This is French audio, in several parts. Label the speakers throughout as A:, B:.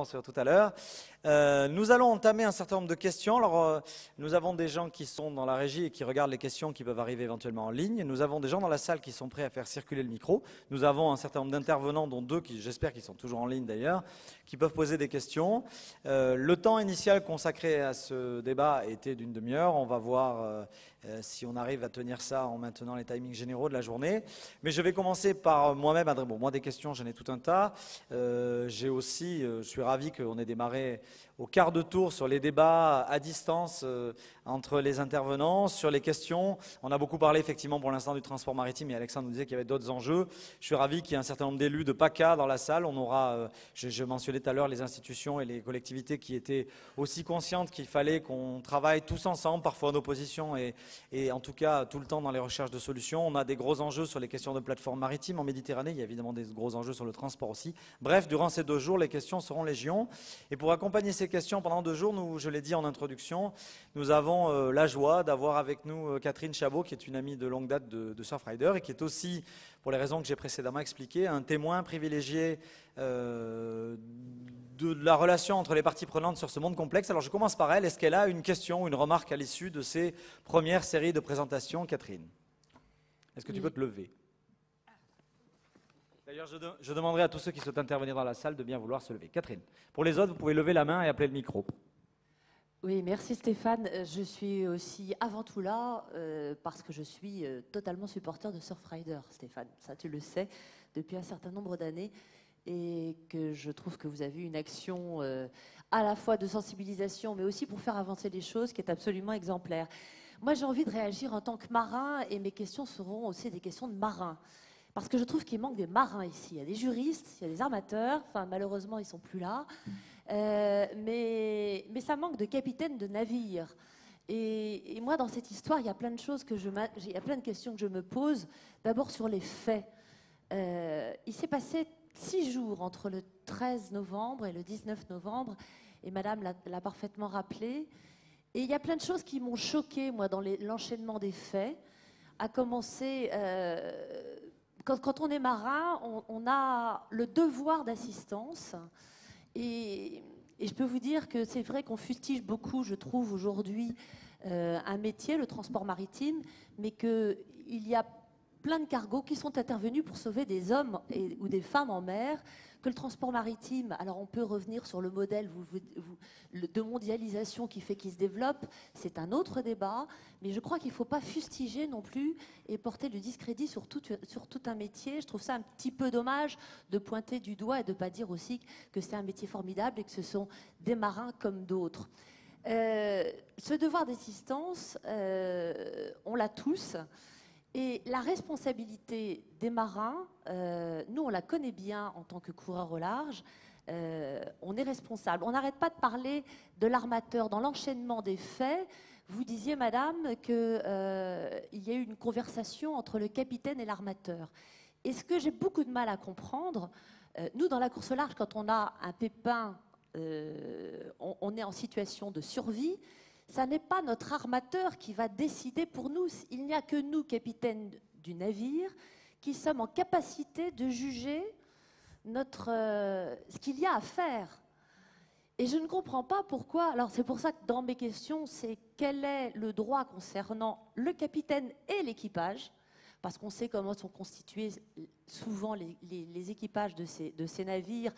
A: Sur tout à l'heure. Nous allons entamer un certain nombre de questions. Alors, nous avons des gens qui sont dans la régie et qui regardent les questions qui peuvent arriver éventuellement en ligne. Nous avons des gens dans la salle qui sont prêts à faire circuler le micro. Nous avons un certain nombre d'intervenants, dont deux qui, j'espère, qu'ils sont toujours en ligne d'ailleurs, qui peuvent poser des questions. Le temps initial consacré à ce débat était d'une demi-heure. On va voir si on arrive à tenir ça en maintenant les timings généraux de la journée. Mais je vais commencer par moi-même. Bon, moi, des questions, j'en ai tout un tas. J'ai aussi, je suis ravi qu'on ait démarré au quart de tour sur les débats à distance entre les intervenants, sur les questions. On a beaucoup parlé effectivement pour l'instant du transport maritime et Alexandre nous disait qu'il y avait d'autres enjeux. Je suis ravi qu'il y ait un certain nombre d'élus de PACA dans la salle. On aura, je mentionnais tout à l'heure les institutions et les collectivités qui étaient aussi conscientes qu'il fallait qu'on travaille tous ensemble, parfois en opposition et en tout cas tout le temps dans les recherches de solutions. On a des gros enjeux sur les questions de plateforme maritime en Méditerranée. Il y a évidemment des gros enjeux sur le transport aussi. Bref, durant ces 2 jours, les questions seront légion. Et pour accompagner ces questions pendant 2 jours, nous, je l'ai dit en introduction, nous avons la joie d'avoir avec nous Catherine Chabot, qui est une amie de longue date de Surfrider et qui est aussi, pour les raisons que j'ai précédemment expliquées, un témoin privilégié de la relation entre les parties prenantes sur ce monde complexe. Alors je commence par elle. Est-ce qu'elle a une question ou une remarque à l'issue de ces premières séries de présentations, Catherine? Est-ce que tu peux te lever? D'ailleurs, je demanderai à tous ceux qui souhaitent intervenir dans la salle de bien vouloir se lever. Catherine, pour les autres, vous pouvez lever la main et appeler le micro.
B: Oui, merci Stéphane. Je suis aussi avant tout là parce que je suis totalement supporter de Surfrider, Stéphane. Ça, tu le sais, depuis un certain nombre d'années. Et que je trouve que vous avez une action à la fois de sensibilisation, mais aussi pour faire avancer les choses, qui est absolument exemplaire. Moi, j'ai envie de réagir en tant que marin, et mes questions seront aussi des questions de marins. Parce que je trouve qu'il manque des marins ici. Il y a des juristes, il y a des armateurs, enfin malheureusement ils ne sont plus là, mais ça manque de capitaines de navires. Et moi dans cette histoire, il y a plein de choses il y a plein de questions que je me pose. D'abord sur les faits. Il s'est passé 6 jours entre le 13 novembre et le 19 novembre, et Madame l'a parfaitement rappelé. Et il y a plein de choses qui m'ont choquée, moi, dans l'enchaînement des faits, à commencer... Quand on est marin, on a le devoir d'assistance. Et je peux vous dire que c'est vrai qu'on fustige beaucoup, je trouve, aujourd'hui, un métier, le transport maritime, mais qu'il y a plein de cargos qui sont intervenus pour sauver des hommes ou des femmes en mer, que le transport maritime, alors on peut revenir sur le modèle de mondialisation qui fait qu'il se développe, c'est un autre débat, mais je crois qu'il ne faut pas fustiger non plus et porter le discrédit sur tout un métier. Je trouve ça un petit peu dommage de pointer du doigt et de ne pas dire aussi que c'est un métier formidable et que ce sont des marins comme d'autres. Ce devoir d'assistance, on l'a tous. Et la responsabilité des marins, nous on la connaît bien en tant que coureurs au large, on est responsable. On n'arrête pas de parler de l'armateur dans l'enchaînement des faits. Vous disiez, madame, qu'il y a eu une conversation entre le capitaine et l'armateur. Et ce que j'ai beaucoup de mal à comprendre, nous dans la course au large, quand on a un pépin, on est en situation de survie. Ça n'est pas notre armateur qui va décider pour nous. Il n'y a que nous, capitaines du navire, qui sommes en capacité de juger ce qu'il y a à faire. Et je ne comprends pas pourquoi. Alors c'est pour ça que dans mes questions, c'est quel est le droit concernant le capitaine et l'équipage, parce qu'on sait comment sont constitués souvent les équipages de ces navires.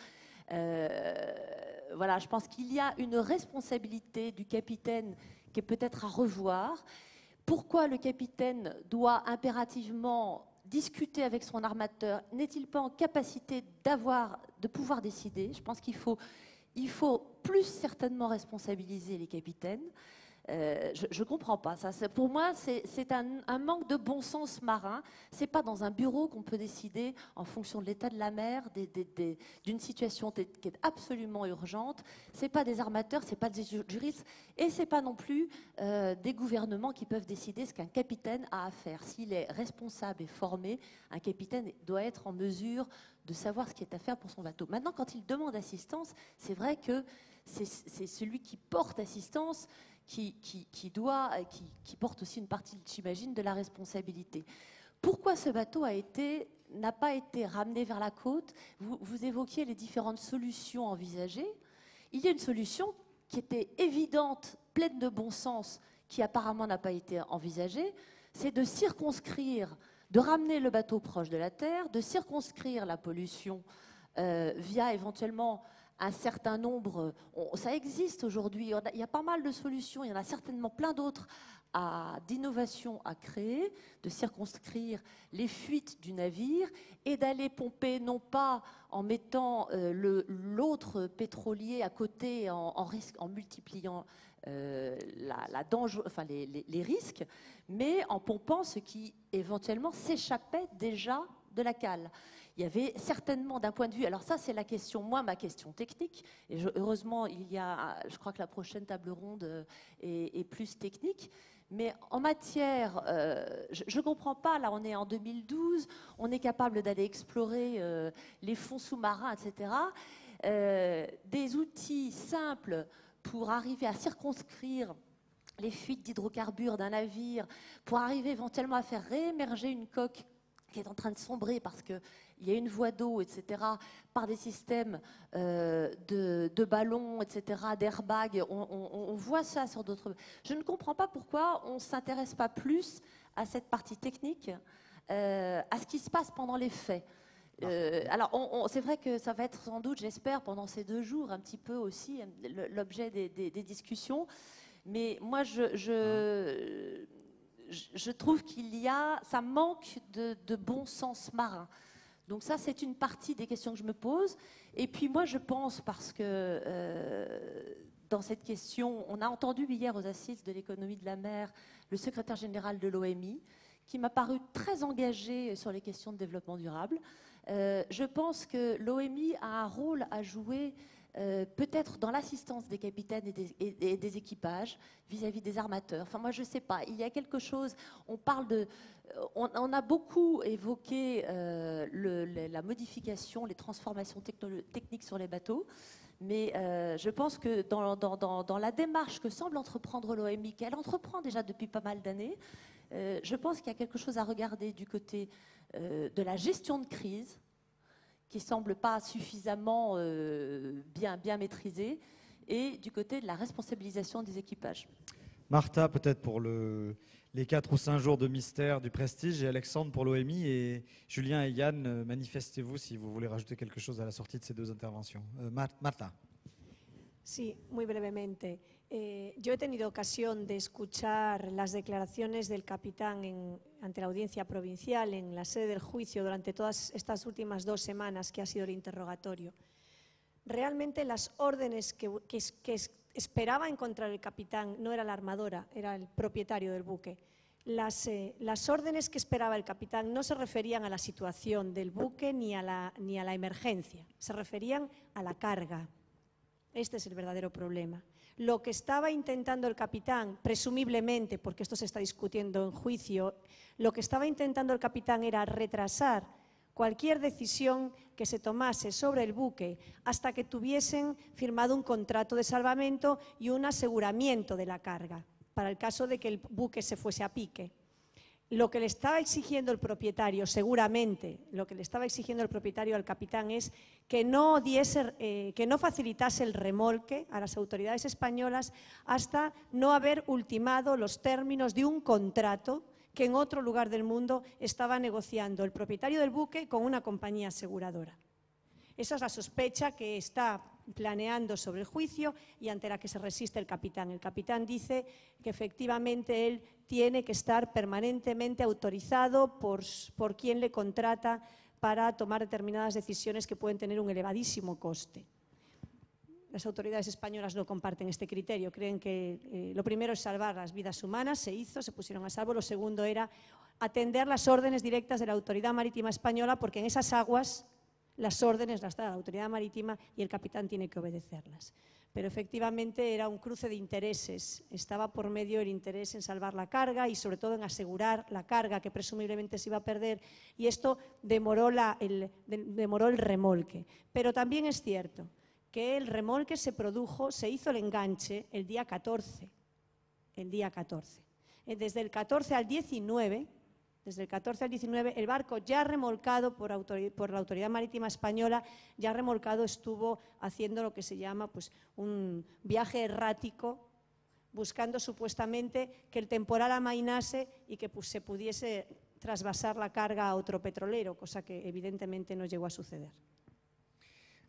B: Voilà, je pense qu'il y a une responsabilité du capitaine qui est peut-être à revoir. Pourquoi le capitaine doit impérativement discuter avec son armateur? N'est-il pas en capacité de pouvoir décider? Je pense qu'il faut plus certainement responsabiliser les capitaines. Je ne comprends pas. Pour moi, c'est un manque de bon sens marin. Ce n'est pas dans un bureau qu'on peut décider en fonction de l'état de la mer, d'une situation qui est absolument urgente. Ce n'est pas des armateurs, ce n'est pas des juristes, et ce n'est pas non plus des gouvernements qui peuvent décider ce qu'un capitaine a à faire. S'il est responsable et formé, un capitaine doit être en mesure de savoir ce qui est à faire pour son bateau. Maintenant, quand il demande assistance, c'est vrai que c'est celui qui porte assistance qui porte aussi une partie, j'imagine, de la responsabilité. Pourquoi ce bateau a été n'a pas été ramené vers la côte. Vous évoquiez les différentes solutions envisagées. Il y a une solution qui était évidente, pleine de bon sens, qui apparemment n'a pas été envisagée, c'est de circonscrire, de ramener le bateau proche de la Terre, de circonscrire la pollution via éventuellement un certain nombre, ça existe aujourd'hui, il y a pas mal de solutions, il y en a certainement plein d'autres d'innovations à créer, de circonscrire les fuites du navire et d'aller pomper, non pas en mettant l'autre pétrolier à côté en multipliant les risques, mais en pompant ce qui éventuellement s'échappait déjà de la cale. Il y avait certainement d'un point de vue, alors ça c'est la question, ma question technique, et heureusement je crois que la prochaine table ronde est plus technique, mais en matière, je ne comprends pas, là on est en 2012, on est capable d'aller explorer les fonds sous-marins, etc. Des outils simples pour arriver à circonscrire les fuites d'hydrocarbures d'un navire, pour arriver éventuellement à faire réémerger une coque qui est en train de sombrer parce qu'il y a une voie d'eau, etc., par des systèmes de ballons, etc., d'airbags. On voit ça sur d'autres... Je ne comprends pas pourquoi on ne s'intéresse pas plus à cette partie technique, à ce qui se passe pendant les faits. Alors, c'est vrai que ça va être sans doute, j'espère, pendant ces 2 jours, un petit peu aussi l'objet des discussions. Mais moi, je trouve ça manque de bon sens marin. Donc ça, c'est une partie des questions que je me pose. Et puis moi, je pense, parce que dans cette question, on a entendu hier aux Assises de l'économie de la mer le secrétaire général de l'OMI, qui m'a paru très engagé sur les questions de développement durable. Je pense que l'OMI a un rôle à jouer peut-être dans l'assistance des capitaines et des équipages vis-à-vis des armateurs. Enfin, moi, je ne sais pas. Il y a quelque chose... On a beaucoup évoqué la modification, les transformations techniques sur les bateaux. Mais je pense que dans la démarche que semble entreprendre l'OMI, qu'elle entreprend déjà depuis pas mal d'années, je pense qu'il y a quelque chose à regarder du côté de la gestion de crise, qui ne semble pas suffisamment bien maîtrisée, et du côté de la responsabilisation des équipages.
A: Martha, peut-être pour les 4 ou 5 jours de mystère du Prestige, et Alexandre pour l'OMI, et Julien et Yann, manifestez-vous si vous voulez rajouter quelque chose à la sortie de ces 2 interventions. Martha.
C: Sí, muy brevemente. Yo he tenido ocasión de escuchar las declaraciones del capitán ante la audiencia provincial en la sede del juicio durante todas estas últimas 2 semanas que ha sido el interrogatorio. Realmente las órdenes que esperaba encontrar el capitán no era la armadora, era el propietario del buque. Las órdenes que esperaba el capitán no se referían a la situación del buque ni a la emergencia, se referían a la carga. Este es el verdadero problema. Lo que estaba intentando el capitán, presumiblemente, porque esto se está discutiendo en juicio, lo que estaba intentando el capitán era retrasar cualquier decisión que se tomase sobre el buque hasta que tuviesen firmado un contrato de salvamento y un aseguramiento de la carga, para el caso de que el buque se fuese a pique. Lo que le estaba exigiendo el propietario, seguramente, lo que le estaba exigiendo el propietario al capitán es que no facilitase el remolque a las autoridades españolas hasta no haber ultimado los términos de un contrato que en otro lugar del mundo estaba negociando el propietario del buque con una compañía aseguradora. Esa es la sospecha que está planeando sobre el juicio y ante la que se resiste el capitán. El capitán dice que efectivamente él tiene que estar permanentemente autorizado por quien le contrata para tomar determinadas decisiones que pueden tener un elevadísimo coste. Las autoridades españolas no comparten este criterio, creen que lo primero es salvar las vidas humanas, se hizo, se pusieron a salvo. Lo segundo era atender las órdenes directas de la Autoridad Marítima Española, porque en esas aguas las órdenes las da la Autoridad Marítima y el capitán tiene que obedecerlas. Pero efectivamente era un cruce de intereses, estaba por medio el interés en salvar la carga y sobre todo en asegurar la carga que presumiblemente se iba a perder, y esto demoró el remolque. Pero también es cierto que el remolque se hizo el enganche el día 14. Desde el 14 al 19, Desde el 14 al 19, el barco ya remolcado por la Autoridad Marítima Española, ya remolcado estuvo haciendo lo que se llama pues, un viaje errático, buscando supuestamente que el temporal amainase y que pues, se pudiese trasvasar la carga a otro petrolero, cosa que evidentemente no llegó a suceder.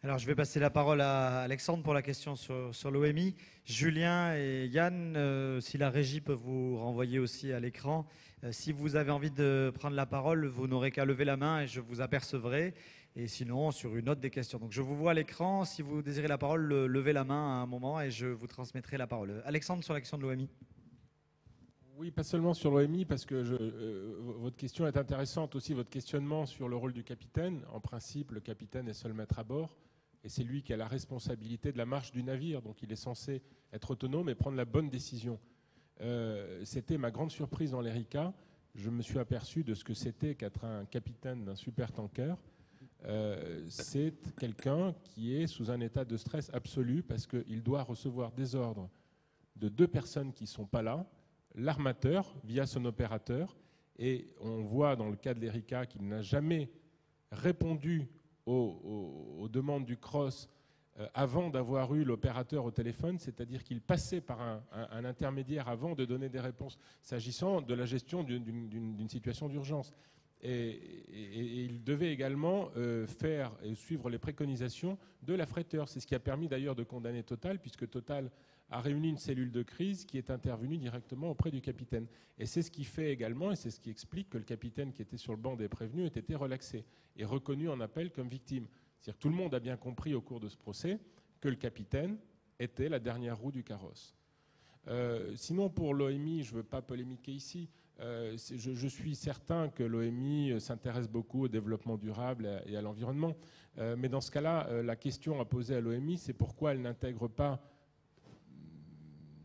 A: Alors, je vais passer la parole à Alexandre pour la question sur l'OMI. Julien et Yann, si la régie peut vous renvoyer aussi à l'écran, si vous avez envie de prendre la parole, vous n'aurez qu'à lever la main et je vous apercevrai. Et sinon, sur une autre des questions. Donc, je vous vois à l'écran. Si vous désirez la parole, levez la main à un moment et je vous transmettrai la parole. Alexandre, sur la question de l'OMI.
D: Oui, pas seulement sur l'OMI, parce que votre question est intéressante aussi, votre questionnement sur le rôle du capitaine. En principe, le capitaine est seul maître à bord. Et c'est lui qui a la responsabilité de la marche du navire, donc il est censé être autonome et prendre la bonne décision. C'était ma grande surprise dans l'Erika. Je me suis aperçu de ce que c'était qu'être un capitaine d'un supertanker. C'est quelqu'un qui est sous un état de stress absolu parce qu'il doit recevoir des ordres de 2 personnes qui ne sont pas là, l'armateur via son opérateur, et on voit dans le cas de l'Erika qu'il n'a jamais répondu aux demandes du CROSS avant d'avoir eu l'opérateur au téléphone, c'est-à-dire qu'il passait par un intermédiaire avant de donner des réponses s'agissant de la gestion d'une situation d'urgence. Et il devait également faire et suivre les préconisations de l'affréteur. C'est ce qui a permis d'ailleurs de condamner Total, puisque Total a réuni une cellule de crise qui est intervenue directement auprès du capitaine. Et c'est ce qui fait également, et c'est ce qui explique que le capitaine qui était sur le banc des prévenus ait été relaxé et reconnu en appel comme victime. C'est-à-dire que tout le monde a bien compris au cours de ce procès que le capitaine était la dernière roue du carrosse. Sinon, pour l'OMI, je ne veux pas polémiquer ici. Je suis certain que l'OMI s'intéresse beaucoup au développement durable et à l'environnement. Mais dans ce cas-là, la question à poser à l'OMI, c'est pourquoi elle n'intègre pas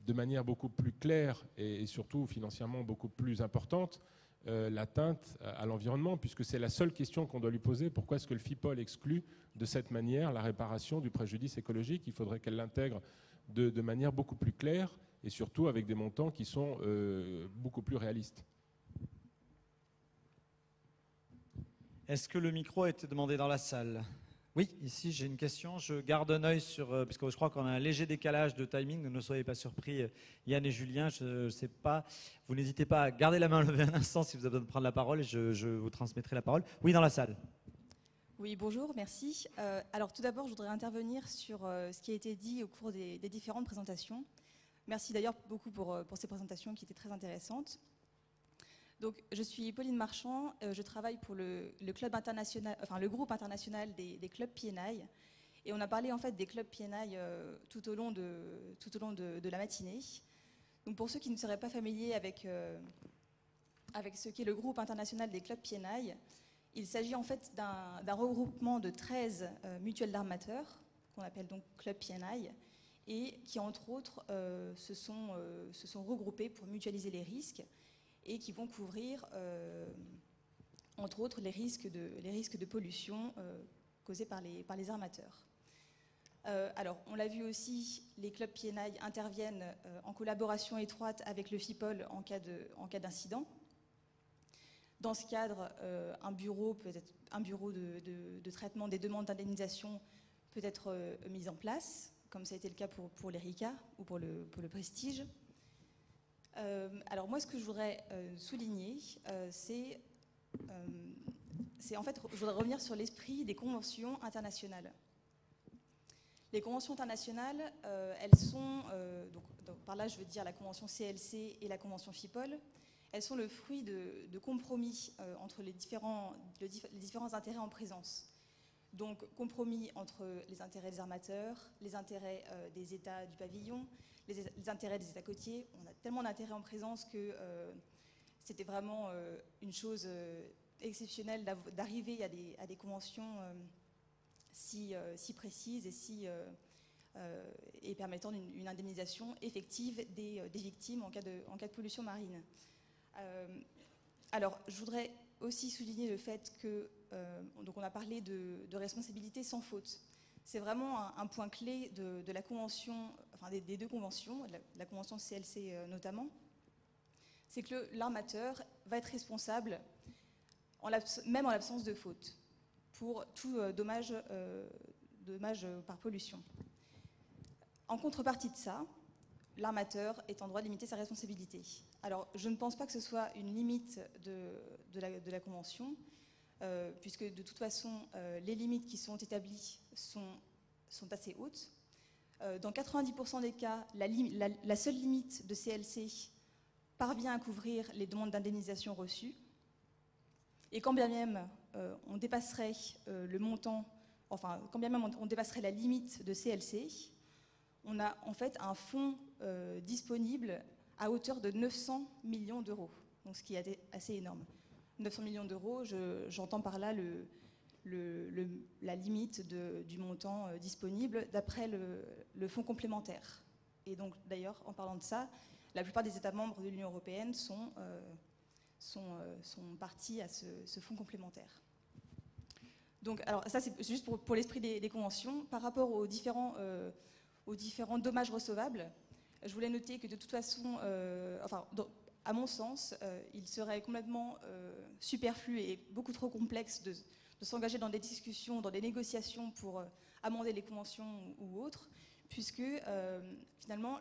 D: de manière beaucoup plus claire et surtout financièrement beaucoup plus importante l'atteinte à l'environnement, puisque c'est la seule question qu'on doit lui poser. Pourquoi est-ce que le FIPOL exclut de cette manière la réparation du préjudice écologique? Il faudrait qu'elle l'intègre de manière beaucoup plus claire et surtout avec des montants qui sont beaucoup plus réalistes.
A: Est-ce que le micro a été demandé dans la salle? Oui, ici j'ai une question. Je garde un œil sur, parce que je crois qu'on a un léger décalage de timing, ne soyez pas surpris, Yann et Julien, je ne sais pas. Vous n'hésitez pas à garder la main levée un instant si vous avez besoin de prendre la parole et je vous transmettrai la parole. Oui, dans la salle.
E: Oui, bonjour, merci. Alors tout d'abord, je voudrais intervenir sur ce qui a été dit au cours des différentes présentations. Merci d'ailleurs beaucoup pour ces présentations qui étaient très intéressantes. Donc, je suis Pauline Marchand, je travaille pour le club international, enfin le groupe international des clubs PNI, et on a parlé en fait des clubs PNI tout au long de la matinée. Donc, pour ceux qui ne seraient pas familiers avec ce qu'est le groupe international des clubs PNI, il s'agit en fait d'un regroupement de 13 mutuelles d'armateurs qu'on appelle donc club PNI, et qui entre autres se sont regroupés pour mutualiser les risques et qui vont couvrir, entre autres, les risques de pollution causés par les armateurs. Alors, on l'a vu aussi, les clubs PNI interviennent en collaboration étroite avec le FIPOL en cas d'incident. Dans ce cadre, un bureau de traitement des demandes d'indemnisation peut être mis en place, comme ça a été le cas pour l'Erika ou pour le Prestige. Alors moi, ce que je voudrais souligner, c'est en fait, je voudrais revenir sur l'esprit des conventions internationales. Les conventions internationales, elles sont, donc par là je veux dire la convention CLC et la convention FIPOL, elles sont le fruit de compromis entre les différents intérêts en présence. Donc compromis entre les intérêts des armateurs, les intérêts des États du pavillon, les intérêts des États côtiers. On a tellement d'intérêts en présence que c'était vraiment une chose exceptionnelle d'arriver à des conventions si précises et permettant une indemnisation effective des victimes en cas de pollution marine. Alors, je voudrais aussi souligner le fait que, donc on a parlé de responsabilité sans faute. C'est vraiment un point clé de la convention, enfin des deux conventions, la convention CLC notamment, c'est que l'armateur va être responsable, même en l'absence de faute, pour tout dommage par pollution. En contrepartie de ça, l'armateur est en droit de limiter sa responsabilité. Alors, je ne pense pas que ce soit une limite de la Convention, puisque de toute façon, les limites qui sont établies sont assez hautes. Dans 90% des cas, la seule limite de CLC parvient à couvrir les demandes d'indemnisation reçues. Et quand bien même on dépasserait le montant, enfin, quand bien même on dépasserait la limite de CLC, on a en fait un fonds disponible à hauteur de 900 millions d'euros, donc ce qui est assez énorme. 900 millions d'euros, j'entends par là la limite du montant disponible d'après le fonds complémentaire. Et donc d'ailleurs, en parlant de ça, la plupart des États membres de l'Union européenne sont partis à ce fonds complémentaire. Donc, alors ça c'est juste pour l'esprit des conventions. Par rapport aux différents dommages recevables, je voulais noter que de toute façon, à mon sens, il serait complètement superflu et beaucoup trop complexe de s'engager dans des discussions, dans des négociations pour amender les conventions ou autres, puisque finalement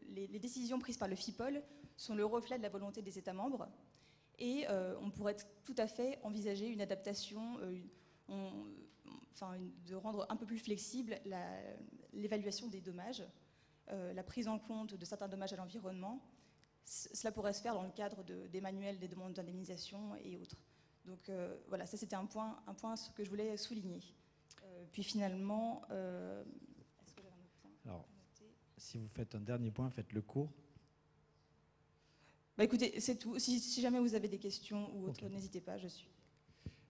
E: les décisions prises par le FIPOL sont le reflet de la volonté des États membres, et on pourrait tout à fait envisager une adaptation, de rendre un peu plus flexible l'évaluation des dommages, la prise en compte de certains dommages à l'environnement. Cela pourrait se faire dans le cadre des manuels des demandes d'indemnisation et autres. Donc voilà, ça c'était un point que je voulais souligner. Puis finalement, est-ce que j'avais un autre point ?
A: Alors, si vous faites un dernier point, faites-le court.
E: Bah écoutez, c'est tout. Si jamais vous avez des questions ou autres, n'hésitez pas, je suis.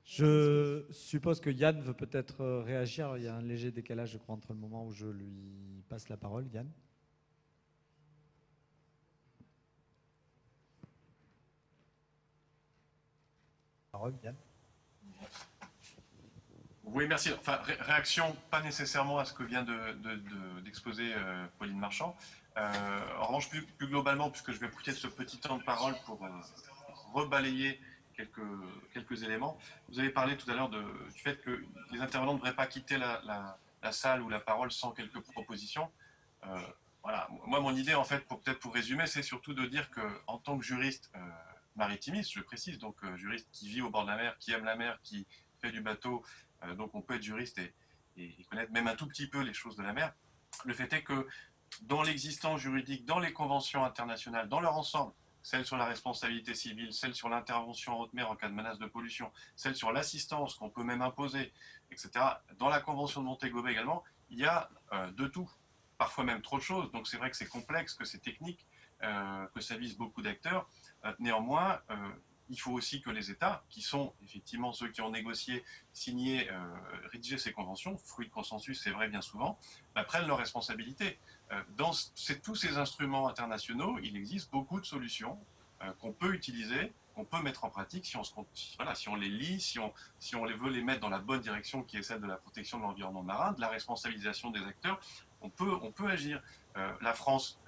A: Je suppose que Yann veut peut-être réagir. Il y a un léger décalage, je crois, entre le moment où je lui passe la parole. Yann ? Yann.
F: Oui, merci. Enfin, réaction pas nécessairement à ce que vient d'exposer Pauline Marchand. En revanche, plus globalement, puisque je vais profiter de ce petit temps de parole pour rebalayer quelques éléments. Vous avez parlé tout à l'heure du fait que les intervenants ne devraient pas quitter la salle ou la parole sans quelques propositions. Voilà. Moi, mon idée, en fait, pour résumer, c'est surtout de dire qu'en tant que juriste maritimiste, je précise, donc juriste qui vit au bord de la mer, qui aime la mer, qui fait du bateau, donc on peut être juriste et connaître même un tout petit peu les choses de la mer. Le fait est que dans l'existence juridique, dans les conventions internationales, dans leur ensemble, celles sur la responsabilité civile, celles sur l'intervention en haute mer en cas de menace de pollution, celles sur l'assistance qu'on peut même imposer, etc. Dans la convention de Montego Bay également, il y a de tout, parfois même trop de choses. Donc c'est vrai que c'est complexe, que c'est technique, que ça vise beaucoup d'acteurs. Néanmoins, il faut aussi que les États, qui sont effectivement ceux qui ont négocié, signé, rédigé ces conventions, fruit de consensus, c'est vrai bien souvent, prennent leurs responsabilités. Dans tous ces instruments internationaux, il existe beaucoup de solutions qu'on peut utiliser, qu'on peut mettre en pratique si on les lit, si on veut les mettre dans la bonne direction qui est celle de la protection de l'environnement marin, de la responsabilisation des acteurs, on peut agir. La France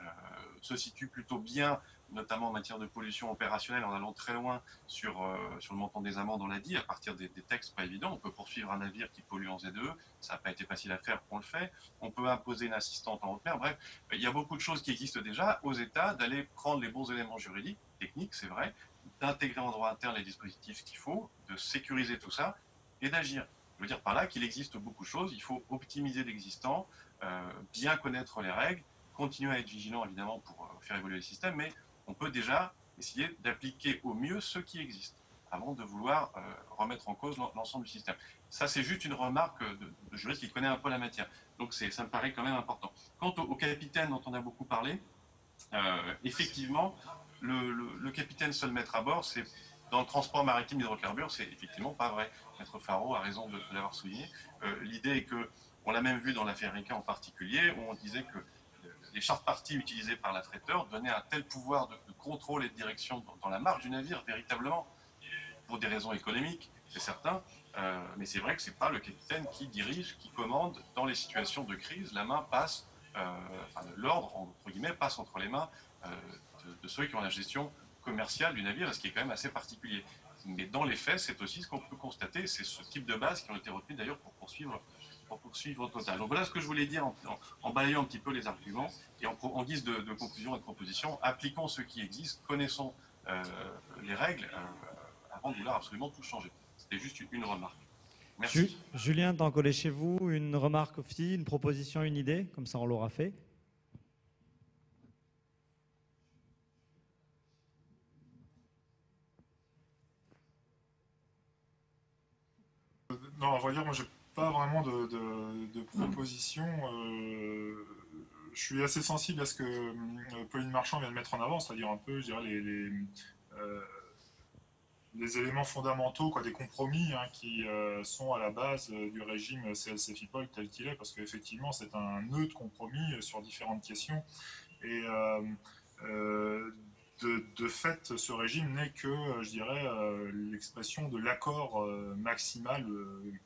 F: se situe plutôt bien, notamment en matière de pollution opérationnelle, en allant très loin sur le montant des amendes, on l'a dit, à partir des textes pas évidents. On peut poursuivre un navire qui pollue en ZEE, ça n'a pas été facile à faire, on le fait. On peut imposer une assistante en haute mer. Bref, il y a beaucoup de choses qui existent déjà aux États, d'aller prendre les bons éléments juridiques, techniques, c'est vrai, d'intégrer en droit interne les dispositifs qu'il faut, de sécuriser tout ça et d'agir. Je veux dire par là qu'il existe beaucoup de choses, il faut optimiser l'existant, bien connaître les règles, continuer à être vigilant évidemment pour faire évoluer le système, mais on peut déjà essayer d'appliquer au mieux ce qui existe avant de vouloir remettre en cause l'ensemble du système. Ça, c'est juste une remarque de juriste qui connaît un peu la matière. Donc ça me paraît quand même important. Quant au capitaine dont on a beaucoup parlé, effectivement, le capitaine seul maître à bord, c'est dans le transport maritime d'hydrocarbures, c'est effectivement pas vrai. Maître Faro a raison de l'avoir souligné. L'idée est que, on l'a même vu dans l'affaire Erika en particulier, où on disait que les chartes parties utilisées par l'affréteur donnaient un tel pouvoir de contrôle et de direction dans la marge du navire, véritablement, pour des raisons économiques, c'est certain, mais c'est vrai que ce n'est pas le capitaine qui dirige, qui commande dans les situations de crise. La main passe, l'ordre, entre guillemets, passe entre les mains de ceux qui ont la gestion commercial du navire, ce qui est quand même assez particulier. Mais dans les faits, c'est aussi ce qu'on peut constater, c'est ce type de bases qui ont été retenues d'ailleurs pour poursuivre Total. Donc voilà ce que je voulais dire en balayant un petit peu les arguments et en guise de conclusion et de proposition. Appliquons ce qui existe, connaissons les règles avant de vouloir absolument tout changer. C'était juste une remarque. Merci.
A: Julien, tant collé chez vous, une remarque aussi, une proposition, une idée, comme ça on l'aura fait.
G: Non, à vrai dire, moi j'ai pas vraiment de proposition. Je suis assez sensible à ce que Pauline Marchand vient de mettre en avant, c'est-à-dire un peu, je dirais, les éléments fondamentaux, quoi, des compromis qui sont à la base du régime CLC-FIPOL tel qu'il est, parce qu'effectivement c'est un nœud de compromis sur différentes questions. Et de fait, ce régime n'est que, je dirais, l'expression de l'accord maximal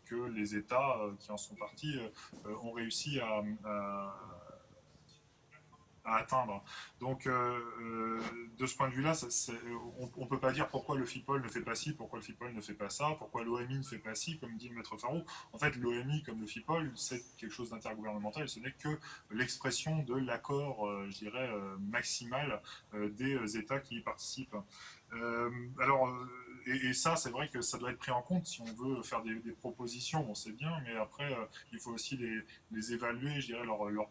G: que les États qui en sont partis ont réussi à atteindre. Donc, de ce point de vue-là, on ne peut pas dire pourquoi le FIPOL ne fait pas ci, pourquoi le FIPOL ne fait pas ça, pourquoi l'OMI ne fait pas ci, comme dit Maître Farou. En fait, l'OMI, comme le FIPOL, c'est quelque chose d'intergouvernemental, ce n'est que l'expression de l'accord, je dirais, maximal des États qui y participent. Alors, et ça, c'est vrai que ça doit être pris en compte si on veut faire des propositions, on sait bien, mais après, il faut aussi les évaluer, je dirais, leur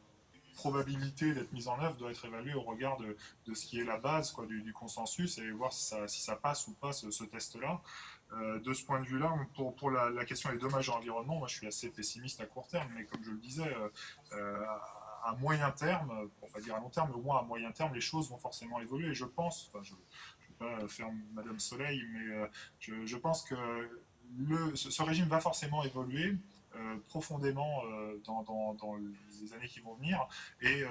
G: probabilité d'être mise en œuvre doit être évaluée au regard de ce qui est la base, quoi, du consensus, et voir si ça passe ou pas ce test-là. De ce point de vue-là, pour la question des dommages à l'environnement, moi je suis assez pessimiste à court terme, mais comme je le disais, à moyen terme, pour pas dire à long terme, mais au moins à moyen terme, les choses vont forcément évoluer. Et je pense, enfin, je ne vais pas faire Madame Soleil, mais je pense que ce régime va forcément évoluer profondément dans les années qui vont venir. Et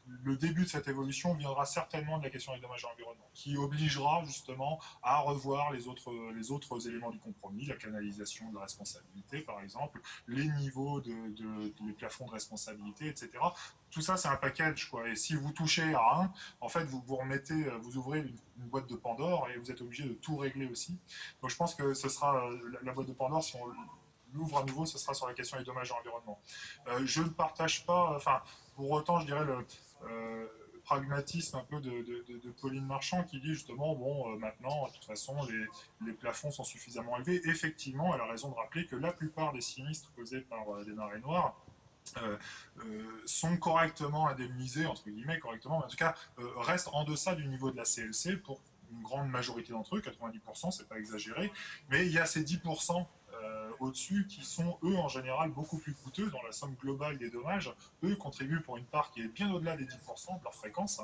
G: le début de cette évolution viendra certainement de la question des dommages à l'environnement, qui obligera justement à revoir les autres éléments du compromis, la canalisation de la responsabilité par exemple, les niveaux les plafonds de responsabilité, etc. Tout ça, c'est un package, quoi. Et si vous touchez à un, en fait, vous ouvrez une boîte de Pandore et vous êtes obligé de tout régler aussi. Donc je pense que ce sera la boîte de Pandore, si on l'ouvre à nouveau, ce sera sur la question des dommages à l'environnement. Je ne partage pas, enfin, pour autant, je dirais le pragmatisme un peu de Pauline Marchand qui dit justement, bon, maintenant, de toute façon, les plafonds sont suffisamment élevés. Effectivement, elle a raison de rappeler que la plupart des sinistres causés par des marées noires sont correctement indemnisés, entre guillemets, correctement, mais en tout cas, restent en deçà du niveau de la CLC pour une grande majorité d'entre eux, 90%, c'est pas exagéré, mais il y a ces 10% au-dessus qui sont, eux, en général, beaucoup plus coûteux dans la somme globale des dommages. Eux contribuent pour une part qui est bien au-delà des 10% de leur fréquence,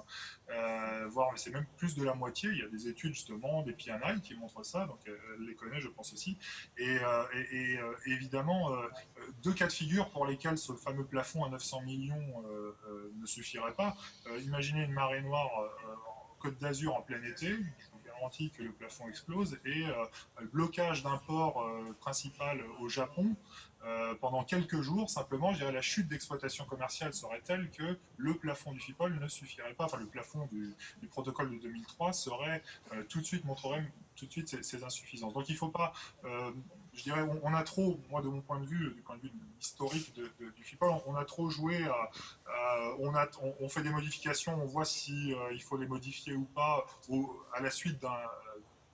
G: voire c'est même plus de la moitié. Il y a des études, justement, des PNI qui montrent ça, donc elle les connaît, je pense aussi. Et évidemment, deux cas de figure pour lesquels ce fameux plafond à 900 millions ne suffirait pas. Imaginez une marée noire en Côte d'Azur en plein été, que le plafond explose, et le blocage d'un port principal au Japon pendant quelques jours, simplement, je dirais, la chute d'exploitation commerciale serait telle que le plafond du FIPOL ne suffirait pas, enfin le plafond du protocole de 2003 montrerait tout de suite ces insuffisances. Donc il ne faut pas, je dirais, on a trop, moi de mon point de vue, du point de vue historique du FIPOL, on a trop joué on fait des modifications, on voit si il faut les modifier ou pas à la suite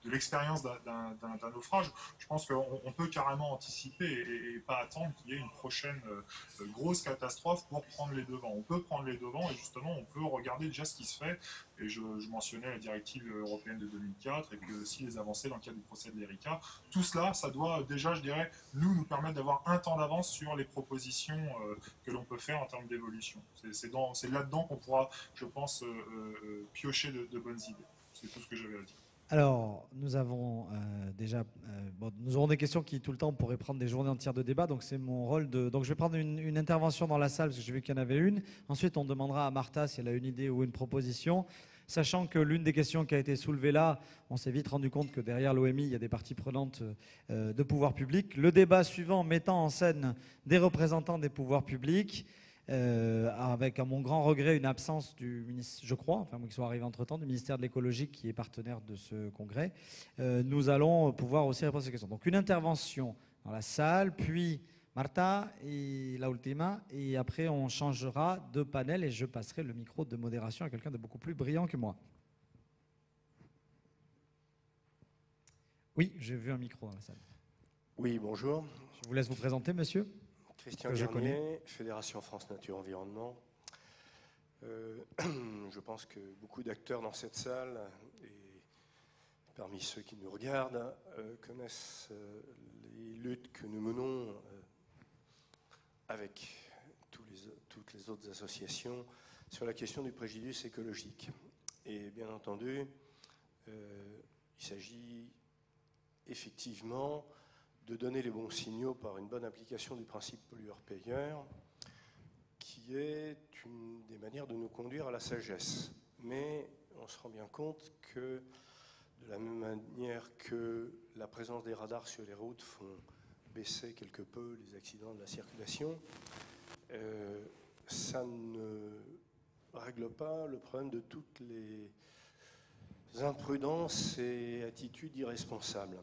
G: de l'expérience d'un naufrage. Je pense qu'on peut carrément anticiper et pas attendre qu'il y ait une prochaine grosse catastrophe pour prendre les devants. On peut prendre les devants et justement on peut regarder déjà ce qui se fait. Et je mentionnais la directive européenne de 2004 et puis aussi les avancées dans le cadre du procès de l'ERICA. Tout cela, ça doit déjà, je dirais, nous permettre d'avoir un temps d'avance sur les propositions que l'on peut faire en termes d'évolution. C'est là-dedans qu'on pourra, je pense, piocher de bonnes idées. C'est tout ce que j'avais à dire.
A: Alors, nous avons nous aurons des questions qui, tout le temps, on pourrait prendre des journées entières de débat. Donc, c'est mon rôle donc, je vais prendre une intervention dans la salle parce que j'ai vu qu'il y en avait une. Ensuite, on demandera à Martha si elle a une idée ou une proposition. Sachant que l'une des questions qui a été soulevée là, on s'est vite rendu compte que derrière l'OMI, il y a des parties prenantes de pouvoirs publics. Le débat suivant mettant en scène des représentants des pouvoirs publics. avec à mon grand regret une absence du ministre, je crois, enfin moi qui soit arrivé entre-temps, du ministère de l'écologie qui est partenaire de ce congrès. Nous allons pouvoir aussi répondre à ces questions. Donc une intervention dans la salle, puis Marta et la ultima, et après on changera de panel et je passerai le micro de modération à quelqu'un de beaucoup plus brillant que moi. Oui, j'ai vu un micro dans la salle.
H: Oui, bonjour.
A: Je vous laisse vous présenter, monsieur.
H: Christian Garnier, Fédération France Nature Environnement. Je pense que beaucoup d'acteurs dans cette salle, et parmi ceux qui nous regardent, connaissent les luttes que nous menons avec toutes les autres associations sur la question du préjudice écologique. Et bien entendu, il s'agit effectivement de donner les bons signaux par une bonne application du principe pollueur-payeur, qui est une des manières de nous conduire à la sagesse. Mais on se rend bien compte que, de la même manière que la présence des radars sur les routes font baisser quelque peu les accidents de la circulation, ça ne règle pas le problème de toutes les imprudences et attitudes irresponsables.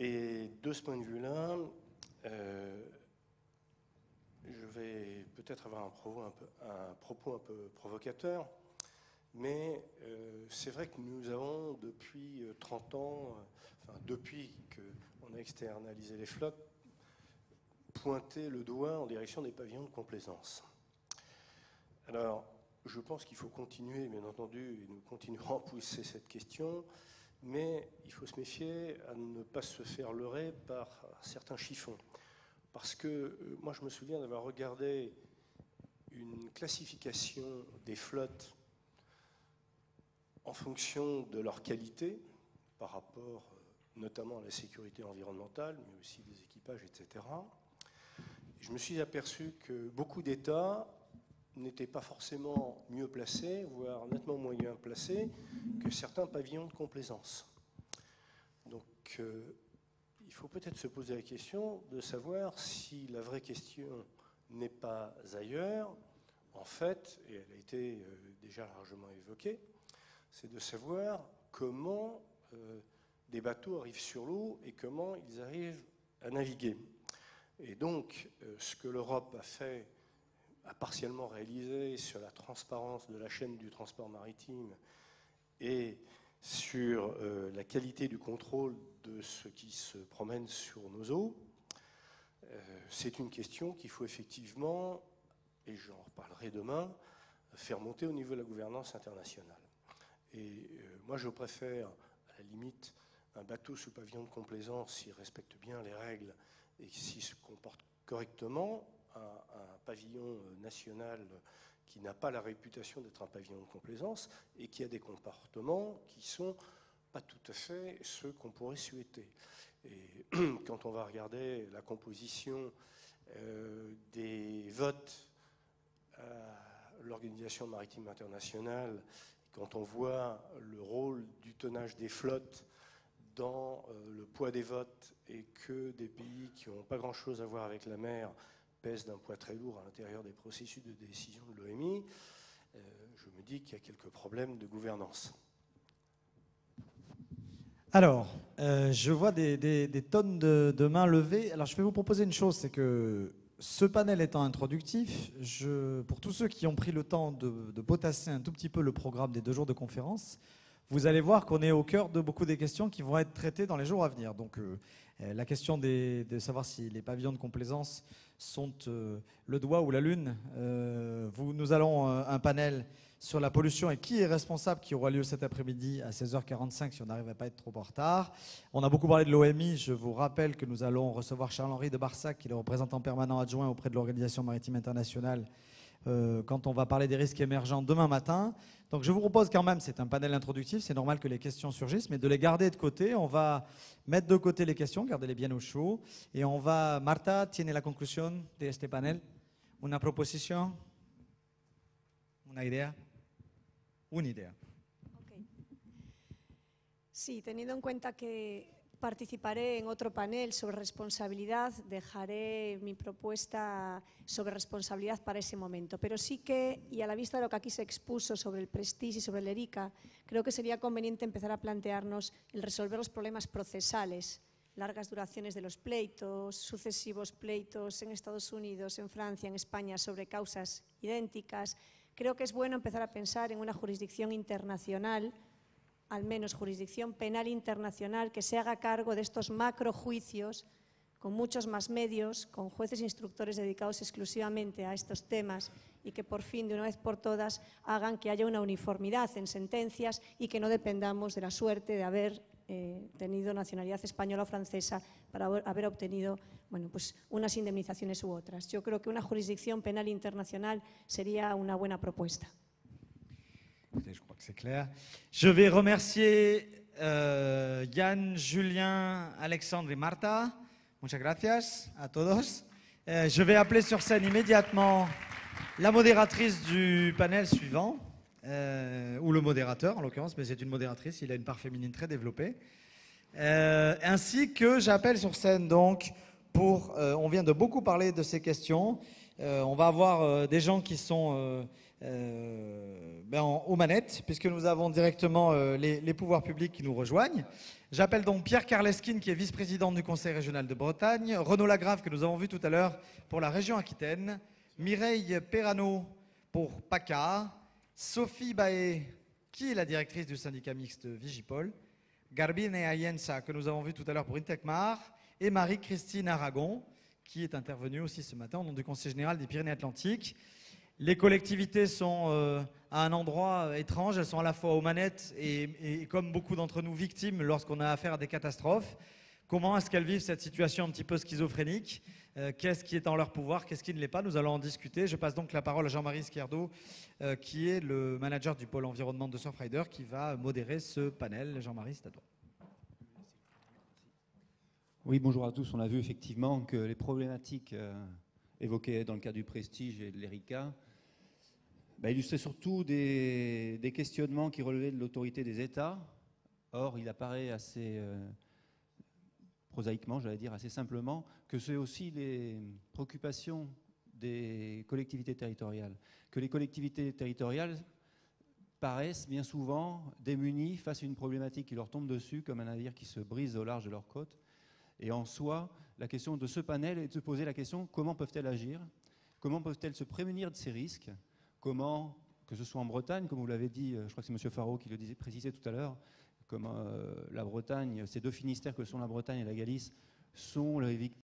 H: Et de ce point de vue-là, je vais peut-être avoir un propos un peu provocateur, mais c'est vrai que nous avons depuis 30 ans, depuis qu'on a externalisé les flottes, pointé le doigt en direction des pavillons de complaisance. Alors, je pense qu'il faut continuer, bien entendu, et nous continuerons à pousser cette question, mais il faut se méfier à ne pas se faire leurrer par certains chiffons. Parce que moi, je me souviens d'avoir regardé une classification des flottes en fonction de leur qualité, par rapport notamment à la sécurité environnementale, mais aussi des équipages, etc. Et je me suis aperçu que beaucoup d'États n'étaient pas forcément mieux placés, voire nettement moins bien placés que certains pavillons de complaisance. Donc, il faut peut-être se poser la question de savoir si la vraie question n'est pas ailleurs, en fait, et elle a été déjà largement évoquée, c'est de savoir comment des bateaux arrivent sur l'eau et comment ils arrivent à naviguer. Et donc, ce que l'Europe a partiellement réalisé sur la transparence de la chaîne du transport maritime et sur la qualité du contrôle de ce qui se promène sur nos eaux, c'est une question qu'il faut effectivement, et j'en reparlerai demain, faire monter au niveau de la gouvernance internationale. Et moi, je préfère, à la limite, un bateau sous pavillon de complaisance s'il respecte bien les règles et s'il se comporte correctement, un pavillon national qui n'a pas la réputation d'être un pavillon de complaisance et qui a des comportements qui ne sont pas tout à fait ceux qu'on pourrait souhaiter. Et quand on va regarder la composition des votes à l'Organisation maritime internationale, quand on voit le rôle du tonnage des flottes dans le poids des votes et que des pays qui n'ont pas grand-chose à voir avec la mer pèsent d'un poids très lourd à l'intérieur des processus de décision de l'OMI, je me dis qu'il y a quelques problèmes de gouvernance.
A: Alors, je vois des tonnes de mains levées. Alors, je vais vous proposer une chose, c'est que ce panel étant introductif, pour tous ceux qui ont pris le temps de potasser un tout petit peu le programme des 2 jours de conférence, vous allez voir qu'on est au cœur de beaucoup des questions qui vont être traitées dans les jours à venir. Donc, la question de savoir si les pavillons de complaisance sont le doigt ou la lune. Nous allons un panel sur la pollution et qui est responsable, qui aura lieu cet après-midi à 16h45 si on n'arrive à pas être trop en retard. On a beaucoup parlé de l'OMI. Je vous rappelle que nous allons recevoir Charles-Henri de Barsac, qui est le représentant permanent adjoint auprès de l'Organisation maritime internationale, quand on va parler des risques émergents demain matin. Donc je vous propose quand même, c'est un panel introductif, c'est normal que les questions surgissent, mais de les garder de côté. On va mettre de côté les questions, gardez-les bien au chaud. Et on va, Marta, tiene la conclusión de este panel. Una proposición, una idea, una idea.
C: Okay. Sí, teniendo en cuenta que participaré en otro panel sobre responsabilidad, dejaré mi propuesta sobre responsabilidad para ese momento. Pero sí que, y a la vista de lo que aquí se expuso sobre el Prestige y sobre el ERICA, creo que sería conveniente empezar a plantearnos el resolver los problemas procesales, largas duraciones de los pleitos, sucesivos pleitos en Estados Unidos, en Francia, en España, sobre causas idénticas. Creo que es bueno empezar a pensar en una jurisdicción internacional, al menos jurisdicción penal internacional, que se haga cargo de estos macrojuicios con muchos más medios, con jueces instructores dedicados exclusivamente a estos temas y que por fin, de una vez por todas, hagan que haya una uniformidad en sentencias y que no dependamos de la suerte de haber tenido nacionalidad española o francesa para haber obtenido pues, unas indemnizaciones u otras. Yo creo que una jurisdicción penal internacional sería una buena propuesta.
A: Écoutez, je crois que c'est clair. Je vais remercier Yann, Julien, Alexandre et Marta. Muchas gracias a todos. Je vais appeler sur scène immédiatement la modératrice du panel suivant, ou le modérateur en l'occurrence, mais c'est une modératrice, il a une part féminine très développée. Ainsi que j'appelle sur scène donc pour, on vient de beaucoup parler de ces questions, on va avoir des gens qui sont aux manettes, puisque nous avons directement les pouvoirs publics qui nous rejoignent. J'appelle donc Pierre Karleskin, qui est vice-président du Conseil régional de Bretagne, Renaud Lagrave, que nous avons vu tout à l'heure pour la région Aquitaine, Mireille Perrano pour PACA, Sophie Baé, qui est la directrice du syndicat mixte Vigipol, Garbine Ayensa, que nous avons vu tout à l'heure pour Intecmar, et Marie-Christine Aragon, qui est intervenue aussi ce matin au nom du Conseil général des Pyrénées-Atlantiques. Les collectivités sont à un endroit étrange, elles sont à la fois aux manettes et comme beaucoup d'entre nous, victimes lorsqu'on a affaire à des catastrophes. Comment est-ce qu'elles vivent cette situation un petit peu schizophrénique? Qu'est-ce qui est en leur pouvoir? Qu'est-ce qui ne l'est pas? Nous allons en discuter. Je passe donc la parole à Jean-Marie Izquierdo, qui est le manager du pôle environnement de Surfrider, qui va modérer ce panel. Jean-Marie, c'est à toi.
I: Oui, bonjour à tous. On a vu effectivement que les problématiques évoquées dans le cadre du Prestige et de l'ERICA illustraient surtout des questionnements qui relevaient de l'autorité des États. Or, il apparaît assez prosaïquement, j'allais dire assez simplement, que c'est aussi les préoccupations des collectivités territoriales. Que les collectivités territoriales paraissent bien souvent démunies face à une problématique qui leur tombe dessus, comme un navire qui se brise au large de leur côte. Et en soi, la question de ce panel est de se poser la question comment peuvent-elles agir? Comment peuvent-elles se prémunir de ces risques? Comment, que ce soit en Bretagne, comme vous l'avez dit, je crois que c'est M. Faro qui le précisait tout à l'heure, comme la Bretagne, ces deux Finistères que sont la Bretagne et la Galice, sont les victimes